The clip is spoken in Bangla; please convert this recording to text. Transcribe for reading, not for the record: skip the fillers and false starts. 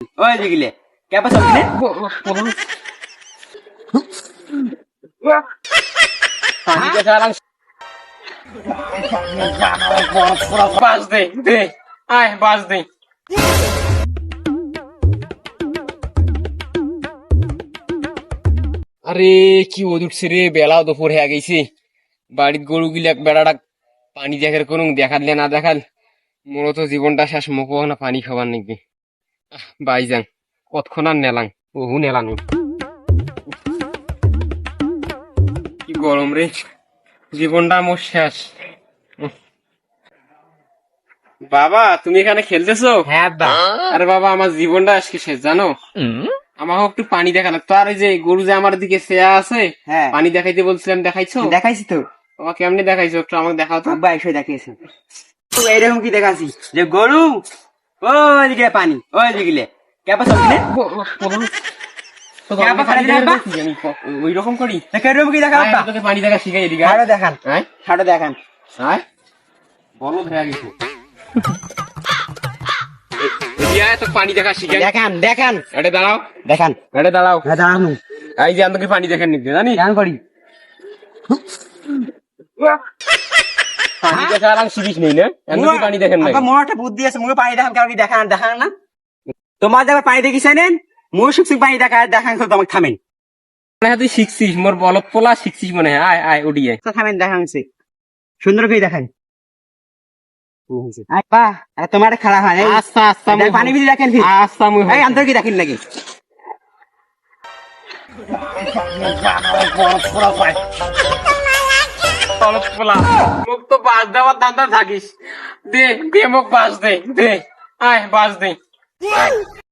ওই দিগিলে কেপা সবনে পানি কে সারাং বাস দে দে আয় বাস দে। আরে কি ওদ উঠছে রে, বেলাও দুপুর হয়ে গেছে। বাড়ির গরু গিলা বেড়াটা পানি দেখার কোন দেখালে না দেখাল মোর তো জীবনটা শেষ, মুখো না পানি খাবার নাকি। বাইজাং কতক্ষণ আর নেলাং, ওহু নেলাং। কি গরম রে, জীবনটা মোর শেষ। বাবা তুমি এখানে খেলতেছো? হ্যাঁ বা আরে বাবা আমার জীবনটা আজকে শেষ জানো। আমার একটু পানি দেখানো তো, আর এই যে গরু যে আমার দিকে চেয়া আছে, হ্যাঁ পানি দেখাইতে বলছিলাম, দেখাইছো? দেখাইছি তো বাবা কেমনি দেখাইছো একটু আমাকে দেখাও তো। আব্বা এসে দেখিয়েছে তো এইরকম কি দেখাছি যে গরু ওই দিকে পানি ওই দিগিলে কেপা সবনে কেপা পানি দেখাবা ওই রকম করি এরকম কি দেখা আব্বা তোকে পানি দেখা শিখাই এদিকে হাড়ো দেখান হ্যাঁ হাড়ো দেখান হ্যাঁ বলো ধরে গেছে এদিকে তো পানি দেখা শিখাই। দেখান দেখান এটা দাঁড়াও, দেখান এটা দাঁড়াও। হ্যাঁ দাঁড়ানো এই যে আমাকে পানি দেখেন নিতে জানি দেখান করি পানি দেখা আর শিখিস নেই না, এমনি পানি দেখেন না। আব্বা মোর একটা বুদ্ধি আছে মুখে পানি দেখান কাউকে দেখান দেখান না তোমার যাবার পানি দেখিস নেন মুখ শুকশুক পানি দেখা দেখান তো তোমাকে থামেন মনে হয় তুই শিখছিস, মোর বলত পোলা শিখছিস মনে হয়। আয় আয় উঠি আয়। তো থামেন দেখানছি সুন্দর করে দেখান আব্বা তোমার খারাপ হয় এই আচ্ছা আচ্ছা দেখ, পানি বিধি দেখেন কি আচ্ছা মুই এই আন্তর কি দেখেন নাকি বলত পোলা মুখ তো বাস দেওয়ার ধান্দা থাকিস। দে দে মোক বাস দে দে আয় বাস দে।